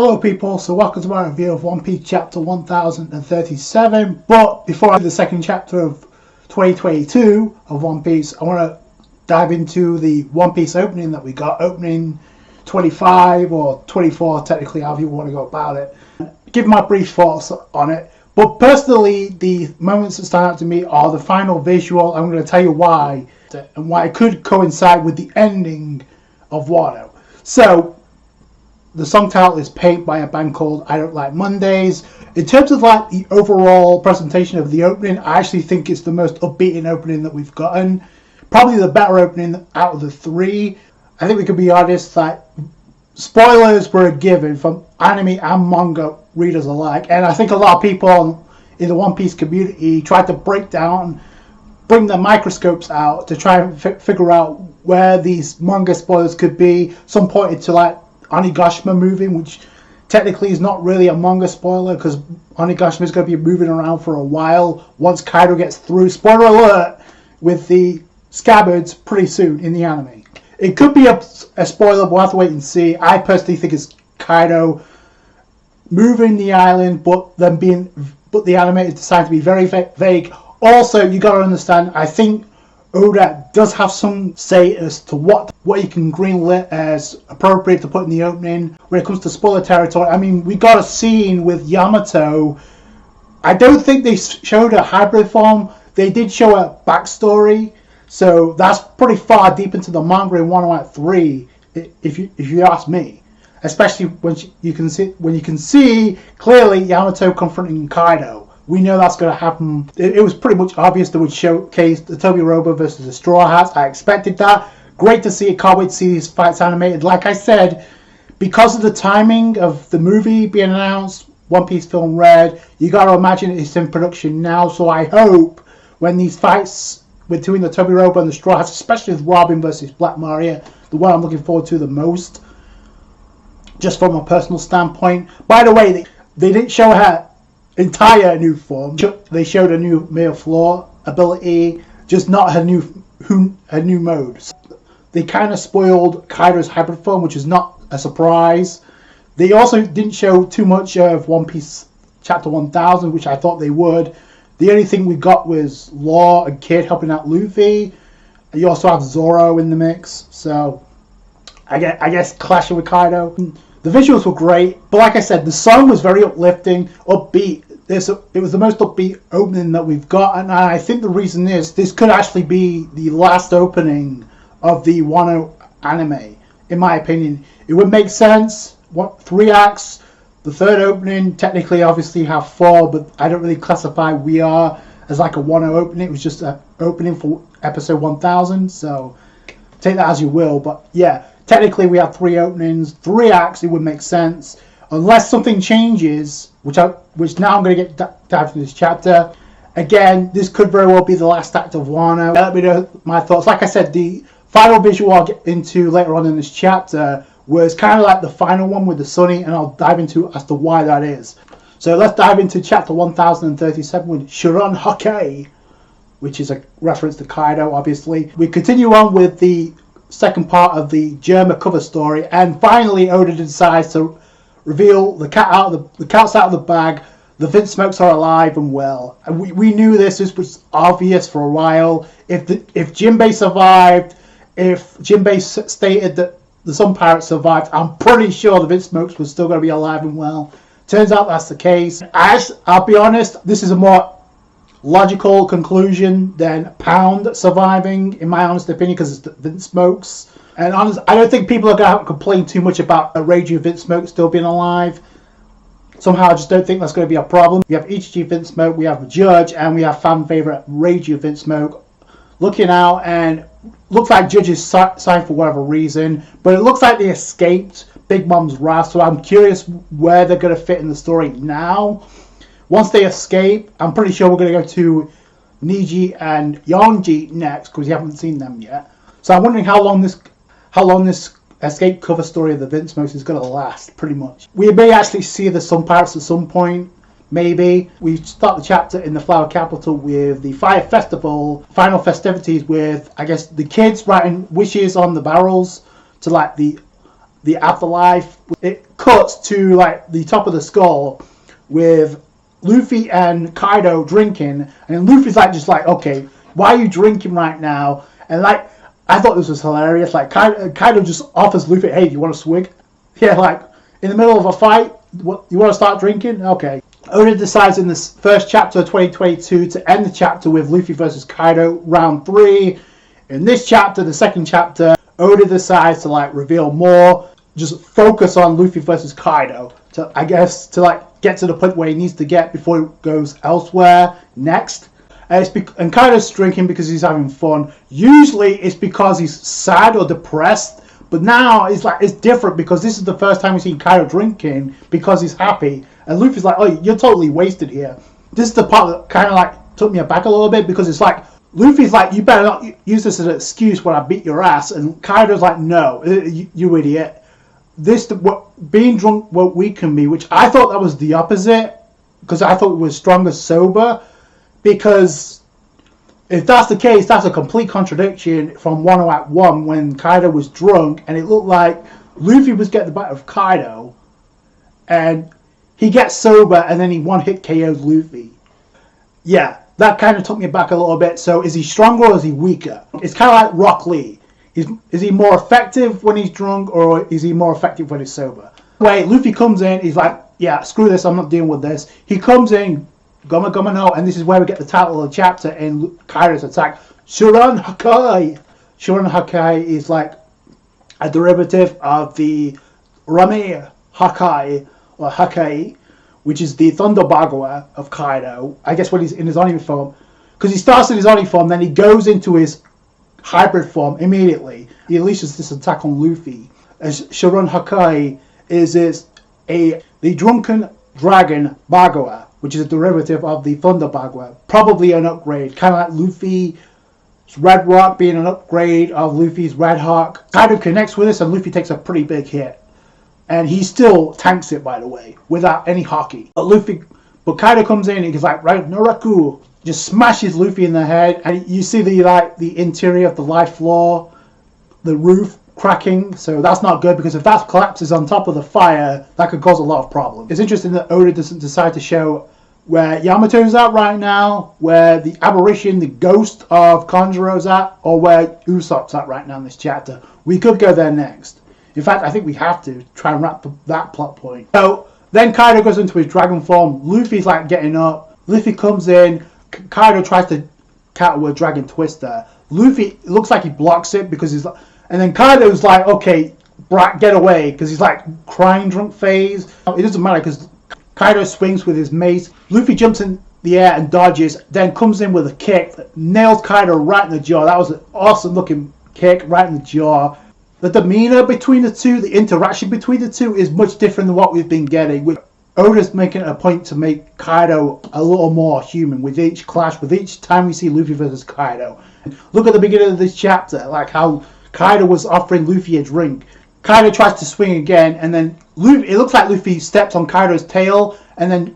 Hello people, so welcome to my review of One Piece chapter 1037. But before I do the second chapter of 2022 of One Piece, I want to dive into the One Piece opening that we got, opening 25 or 24 technically, however you want to go about it. Give my brief thoughts on it. But personally, the moments that stand out to me are the final visual. I'm going to tell you why, and why it could coincide with the ending of Wano. So, the song title is Paint by a band called I Don't Like Mondays. In terms of like the overall presentation of the opening, I actually think it's the most upbeat opening that we've gotten. Probably the better opening out of the three. I think we could be honest that spoilers were a given from anime and manga readers alike. And I think a lot of people in the One Piece community tried to break down, bring their microscopes out to try and figure out where these manga spoilers could be. Some pointed to like Onigashima moving, which technically is not really a manga spoiler because Onigashima is going to be moving around for a while once Kaido gets through. Spoiler alert, with the scabbards pretty soon in the anime. It could be a spoiler, but we'll have to wait and see. I personally think it's Kaido moving the island, but the animators decided to be very vague. Also, you got to understand, I think Oda does have some say as to what you can greenlit as appropriate to put in the opening when it comes to spoiler territory. I mean, we got a scene with Yamato. I don't think they showed a hybrid form. They did show a backstory, so that's pretty far deep into the manga in 103, if you ask me. Especially when you can see clearly Yamato confronting Kaido. We know that's going to happen. It was pretty much obvious that would showcase the Toby Robo versus the Straw Hats. I expected that. Great to see it. Can't wait to see these fights animated. Like I said, because of the timing of the movie being announced, One Piece Film Red, you got to imagine it's in production now. So I hope when these fights between the Toby Robo and the Straw Hats, especially with Robin versus Black Maria, the one I'm looking forward to the most, just from a personal standpoint. By the way, they didn't show her entire new form. They showed a new Mere Floor ability, just not her new mode. They kind of spoiled Cairo'S hybrid form, which is not a surprise. They also didn't show too much of One Piece Chapter 1000, which I thought they would. The only thing we got was Law and Kid helping out Luffy. You also have Zoro in the mix, so I guess clashing with Kaido. The visuals were great, but like I said, the song was very uplifting, upbeat. It was the most upbeat opening that we've got, and I think the reason is this could actually be the last opening of the Wano anime, in my opinion. It would make sense. 3 acts. The third opening, technically, obviously, you have 4, but I don't really classify We Are as like a Wano opening. It was just an opening for episode 1000, so take that as you will. But yeah, technically, we have 3 openings, 3 acts. It would make sense. Unless something changes, which now I'm going to get dive into this chapter. Again, this could very well be the last act of Wano. Let me know my thoughts. Like I said, the final visual I'll get into later on in this chapter was kind of like the final one with the Sunny, and I'll dive into as to why that is. So let's dive into chapter 1037 with Shuron Hake, which is a reference to Kaido, obviously. We continue on with the second part of the Germa cover story, and finally Oda decides to reveal the cat's out of the bag. The Vince Smokes are alive and well, and we knew this was obvious for a while. If Jinbei survived, if Jinbei stated that the Sun Pirate survived, I'm pretty sure the Vince Smokes was still going to be alive and well. Turns out that's the case. I'll be honest, this is a more logical conclusion than Pound surviving, in my honest opinion, because it's the Vince Smokes. And honestly, I don't think people are going to complain too much about a Raging Vince Smoke still being alive. Somehow I just don't think that's going to be a problem. We have Ichichi Vince Smoke, we have Judge, and we have fan favourite Raging Vince Smoke looking out, and looks like Judge is signed for whatever reason, but it looks like they escaped Big Mom's wrath, so I'm curious where they're going to fit in the story now. Once they escape, I'm pretty sure we're going to go to Niji and Yonji next, because we haven't seen them yet. So I'm wondering how long this escape cover story of the Vince Smokes is going to last, pretty much. We may actually see the Sun Pirates at some point, maybe. We start the chapter in the Flower Capital with the Fire Festival, final festivities with, I guess, the kids writing wishes on the barrels to like the the afterlife. It cuts to like the top of the skull with Luffy and Kaido drinking, and Luffy's like just like, okay, why are you drinking right now? And like, I thought this was hilarious. Like Kaido just offers Luffy, hey, do you want a swig? Yeah, like in the middle of a fight, what, you want to start drinking? Okay. Oda decides in this first chapter of 2022 to end the chapter with Luffy versus Kaido round 3. In this chapter, the second chapter, Oda decides to like reveal more, just focus on Luffy versus Kaido to, I guess, to like get to the point where he needs to get before he goes elsewhere next. And Kaido's drinking because he's having fun. Usually it's because he's sad or depressed, but now it's like it's different because this is the first time we've seen Kaido drinking because he's happy. And Luffy's like, oh, you're totally wasted here. This is the part that kind of like took me aback a little bit because it's like Luffy's like, you better not use this as an excuse when I beat your ass, and Kaido's like, no, you idiot. Being drunk won't weaken me, which I thought that was the opposite, because I thought it was stronger sober. Because if that's the case, that's a complete contradiction from Wano Act 1 when Kaido was drunk and it looked like Luffy was getting the better of Kaido, and he gets sober and then he one-hit KOs Luffy. Yeah, that kind of took me back a little bit. So is he stronger or is he weaker? It's kind of like Rock Lee. Is he more effective when he's drunk or is he more effective when he's sober? Wait, Luffy comes in, he's like, yeah, screw this, I'm not dealing with this. He comes in, Goma Goma no, and this is where we get the title of the chapter in Kaido's attack, Shuran Hakai. Shuran Hakai is like a derivative of the Rame Hakai, or Hakai, which is the Thunder Bagua of Kaido, I guess when he's in his Oni form. Because he starts in his Oni form, then he goes into his hybrid form immediately. He unleashes this attack on Luffy. As Shuran Hakai is the Drunken Dragon Bagua, which is a derivative of the Thunder Bagua. Probably an upgrade, kind of like Luffy's Red Rock being an upgrade of Luffy's Red Hawk. Kaido connects with this and Luffy takes a pretty big hit. And he still tanks it, by the way, without any hockey. But Kaido comes in and he's like, right, Noraku, just smashes Luffy in the head. And you see the interior of the life floor, the roof cracking. So that's not good, because if that collapses on top of the fire, that could cause a lot of problems. It's interesting that Oda doesn't decide to show where Yamato's at right now, where the apparition, the ghost of Kanjuro's at, or where Usopp's at right now in this chapter. We could go there next. In fact, I think we have to try and wrap that plot point. So then Kaido goes into his dragon form. Luffy's like getting up. Luffy comes in. Kaido tries to counter with Dragon Twister. Luffy, it looks like he blocks it because he's like, and then Kaido's like, okay, brat, get away, because he's like crying drunk phase. It doesn't matter because Kaido swings with his mace. Luffy jumps in the air and dodges, then comes in with a kick that nails Kaido right in the jaw. That was an awesome looking kick right in the jaw. The demeanor between the two, the interaction between the two is much different than what we've been getting. With Oda's making it a point to make Kaido a little more human with each clash, with each time we see Luffy versus Kaido. Look at the beginning of this chapter, like how Kaido was offering Luffy a drink. Kaido tries to swing again, and then it looks like Luffy steps on Kaido's tail, and then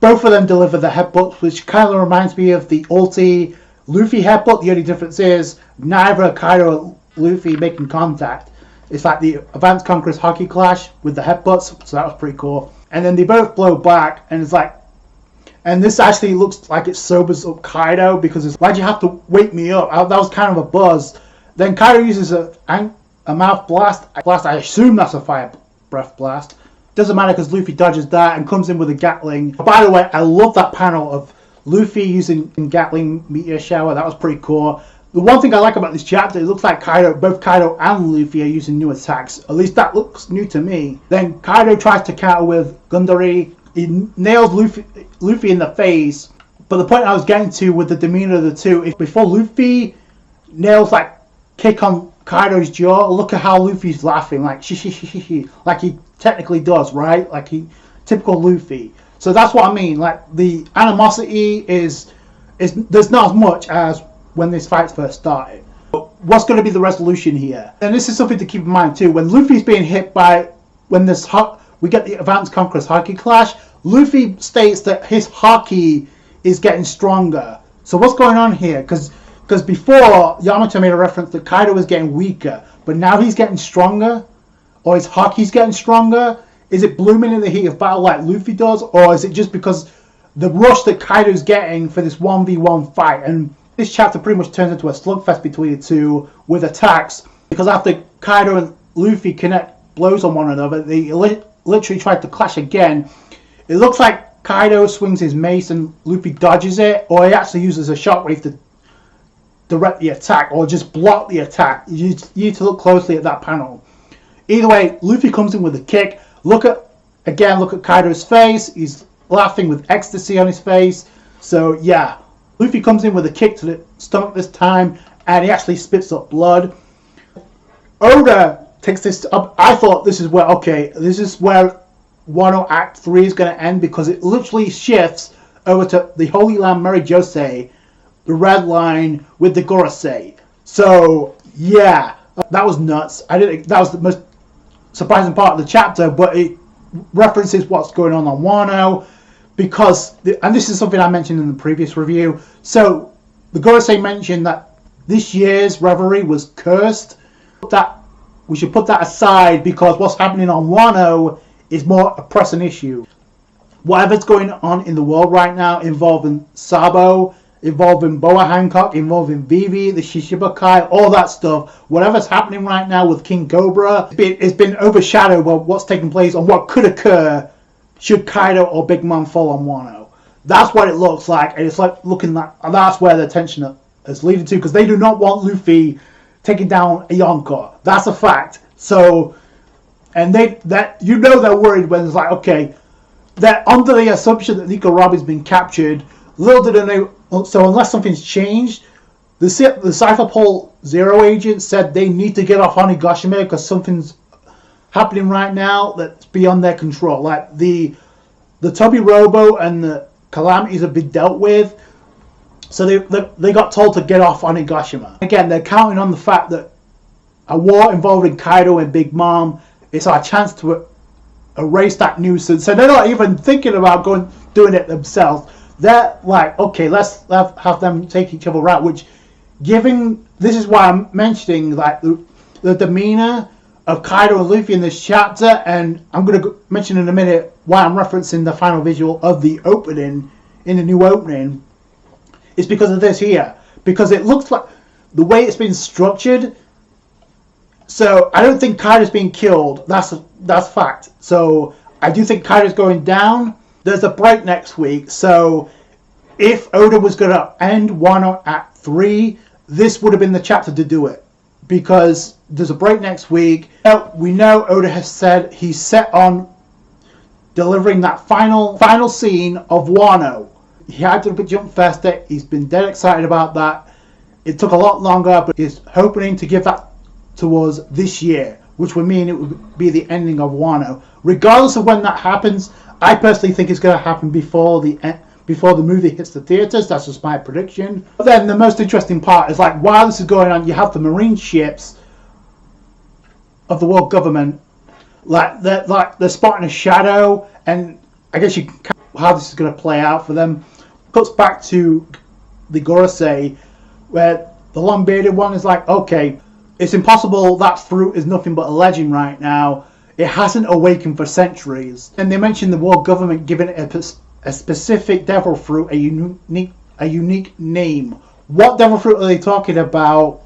both of them deliver the headbutts, which kind of reminds me of the ulti Luffy headbutt. The only difference is neither Kaido or Luffy making contact. It's like the Advanced Conqueror's Hockey Clash with the headbutts, so that was pretty cool. And then they both blow back, and it's like, and this actually looks like it sobers up Kaido, because it's, why'd you have to wake me up? That was kind of a buzz. Then Kaido uses a mouth blast. I assume that's a fire breath blast. Doesn't matter because Luffy dodges that and comes in with a Gatling. By the way, I love that panel of Luffy using Gatling meteor shower. That was pretty cool. The one thing I like about this chapter, it looks like both Kaido and Luffy are using new attacks. At least that looks new to me. Then Kaido tries to counter with Gundari. He nails Luffy in the face. But the point I was getting to with the demeanor of the two is before Luffy nails like kick on Kaido's jaw, look at how Luffy's laughing, like like he technically does, right? Like typical Luffy. So that's what I mean. Like the animosity is there's not as much as when this fight first started. But what's going to be the resolution here? And this is something to keep in mind too. When Luffy's being hit by, we get the Advanced Conqueror's Hockey Clash, Luffy states that his hockey is getting stronger. So what's going on here? Because before, Yamato made a reference that Kaido was getting weaker, but now he's getting stronger. or his hockey's getting stronger? Is it blooming in the heat of battle like Luffy does, or is it just because the rush that Kaido's getting for this 1v1 fight? And this chapter pretty much turns into a slugfest between the two with attacks, because after Kaido and Luffy connect blows on one another, they literally try to clash again. It looks like Kaido swings his mace and Luffy dodges it, or he actually uses a shockwave to direct the attack, or just block the attack. You need to look closely at that panel. Either way, Luffy comes in with a kick. Look at Kaido's face. He's laughing with ecstasy on his face. So yeah, Luffy comes in with a kick to the stomach this time, and he actually spits up blood. Oda takes this up. I thought this is where Wano Act 3 is going to end, because it literally shifts over to the Holy Land Mary Jose, the red line with the Gorosei. So yeah, that was nuts. That was the most surprising part of the chapter, but it references what's going on Wano, because and this is something I mentioned in the previous review. So the Gorosei mentioned that this year's revelry was cursed. That we should put that aside, because what's happening on Wano is more a pressing issue. Whatever's going on in the world right now, involving Sabo, involving Boa Hancock, involving Vivi, the Shishibukai, all that stuff, whatever's happening right now with King Cobra, it's been overshadowed by what's taking place and what could occur should Kaido or Big Mom fall on Wano. That's what it looks like, and it's like looking like, and that's where the tension is leading to, because they do not want Luffy taking down a Yonko. That's a fact. So, and they're worried when it's like, okay, they're under the assumption that Nico Robin's been captured. Little did they know. So unless something's changed, the Cypher Pole Zero agent said they need to get off Onigashima because something's happening right now that's beyond their control. Like the Toby Robo and the calamities have been dealt with, so they got told to get off Onigashima. Again, they're counting on the fact that a war involving Kaido and Big Mom is our chance to erase that nuisance. So they're not even thinking about doing it themselves. They're like, okay, let's have them take each other out. Which, this is why I'm mentioning like the demeanor of Kaido and Luffy in this chapter, and I'm going to mention in a minute why I'm referencing the final visual of the opening in the new opening. It's because of this here, because it looks like the way it's been structured. So I don't think Kaido's being killed. That's fact. So I do think Kaido's going down. There's a break next week, so if Oda was going to end Wano at 3, this would have been the chapter to do it, because there's a break next week. We know Oda has said he's set on delivering that final scene of Wano. He had to jump faster. He's been dead excited about that. It took a lot longer, but he's hoping to give that to us this year, which would mean it would be the ending of Wano. Regardless of when that happens, I personally think it's going to happen before the movie hits the theaters. That's just my prediction. But then the most interesting part is, like, while this is going on, you have the marine ships of the world government, they're spotting a shadow, and I guess how this is going to play out for them cuts back to the Gorosei, where the long-bearded one is like, okay, it's impossible. That fruit is nothing but a legend right now. It hasn't awakened for centuries. And they mentioned the world government giving it a specific devil fruit a unique name. What devil fruit are they talking about?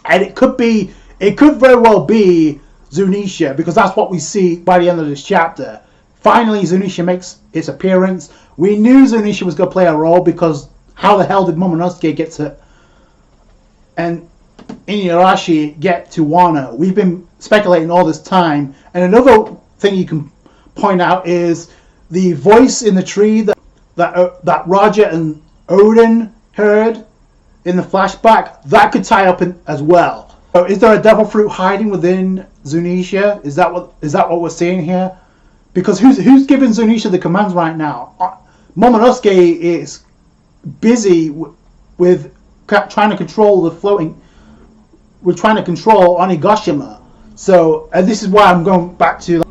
And it could very well be Zunisha, because that's what we see by the end of this chapter. Finally, Zunisha makes its appearance. We knew Zunisha was going to play a role, because how the hell did Momonosuke get to and Inuyasha get to Wano? We've been speculating all this time. And another thing you can point out is the voice in the tree that Roger and Odin heard in the flashback. That could tie up in as well. So is there a devil fruit hiding within Zunisha? Is that what we're seeing here? Because who's giving Zunisha the commands right now? Momonosuke is busy with trying to control the floating. We're trying to control Onigashima. So, and this is why I'm going back to,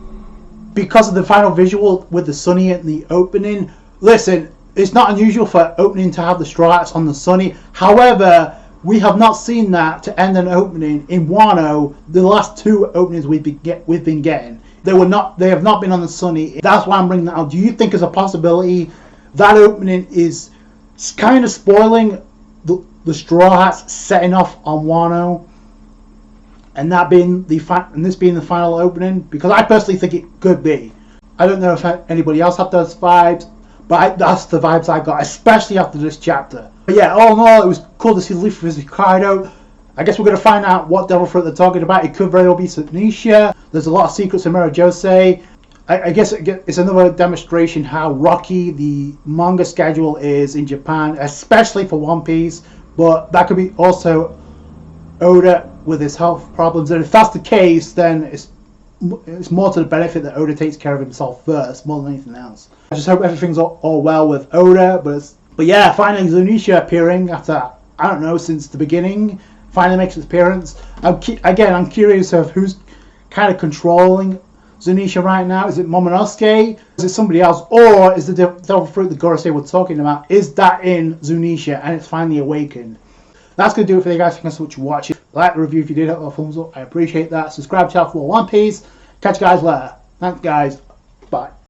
because of the final visual with the Sunny in the opening. Listen, it's not unusual for opening to have the straw hats on the Sunny. However, We have not seen that to end an opening in Wano. The last two openings we've been getting, they have not been on the Sunny. That's why I'm bringing that out. Do you think there's a possibility that opening is kind of spoiling the Straw Hats setting off on Wano, and that being this being the final opening? Because I personally think it could be. I don't know if anybody else had those vibes, but that's the vibes I got, especially after this chapter. But yeah, all in all, it was cool to see Luffy versus Kaido. I guess we're going to find out what Devil Fruit they're talking about. It could very well be Zunisha. There's a lot of secrets in Jose. I guess it's another demonstration how rocky the manga schedule is in Japan, especially for One Piece. But that could be also Oda with his health problems. And if that's the case, then it's more to the benefit that Oda takes care of himself first, more than anything else. I just hope everything's all well with Oda. But yeah, finally Zunisha appearing after, I don't know, since the beginning. Finally makes its appearance. I'm curious of who's kind of controlling Zunisha right now. Is it Momonosuke? Is it somebody else? Or is the Devil Fruit that Gorosei were talking about, is that in Zunisha and it's finally awakened? That's going to do it for you guys. Thank you so much for watching. Like the review if you did, hit the thumbs up. I appreciate that. Subscribe to the channel for One Piece. Catch you guys later. Thanks guys. Bye.